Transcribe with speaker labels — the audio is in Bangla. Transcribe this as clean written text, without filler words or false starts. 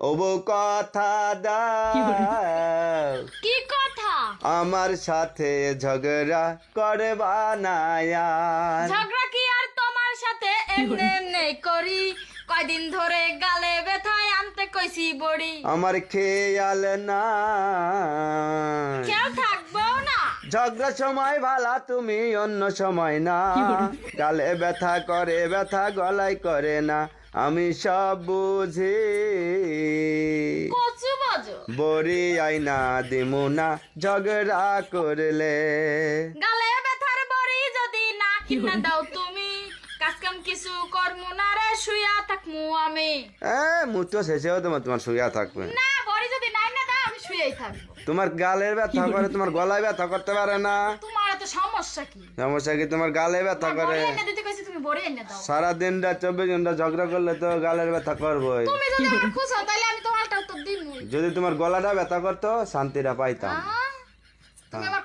Speaker 1: ও বউ কথা দাও,
Speaker 2: কি কথা?
Speaker 1: আমার সাথে ঝগড়া করবা না আর।
Speaker 2: ঝগড়া কি আর তোমার সাথে এমনি এমনি করি? কয়দিন ধরে গালে ব্যথায় আনতে কইছি বড়ি।
Speaker 1: আমার খেয়াল না,
Speaker 2: কেউ থাকবো না।
Speaker 1: ঝগড়ার সময় ভালা তুমি, অন্য সময় না। গালে ব্যথা করে, ব্যথা গলায় করে না, আমি সব বুঝি।
Speaker 2: কচু বাজো।
Speaker 1: বড়ি আইনা দিমু না ঝগড়া করলে।
Speaker 2: গালে ব্যথার বড়ি যদি না কিনা দাও তুমি, কাজকাম কিছু কর্ম না রে, শুয়া থাকমু আমি।
Speaker 1: মুটো শেষেও তোমার শুয়া থাকবে
Speaker 2: না, বড়ি যদি নাই না দাও আমি শুয়েই থাকবো।
Speaker 1: তোমার গালের ব্যথা করে, তোমার গলায় ব্যথা করতে পারে না।
Speaker 2: তোমার এত সমস্যা কি?
Speaker 1: সমস্যা কি? তোমার গালে ব্যথা করে।
Speaker 2: বড়ি এনে দিতে কইছি, তুমি বড়ি এনে দাও।
Speaker 1: সারাদিন 24 ঘন্টা ঝগড়া করলে তো গালের ব্যথা করবোই।
Speaker 2: তুমি যদি আমার খুশি হও তাহলে আমি তোমারটা তো দিমু।
Speaker 1: যদি তোমার গলাটা ব্যথা করতো শান্তিটা পাইতাম।
Speaker 2: তুমি আমার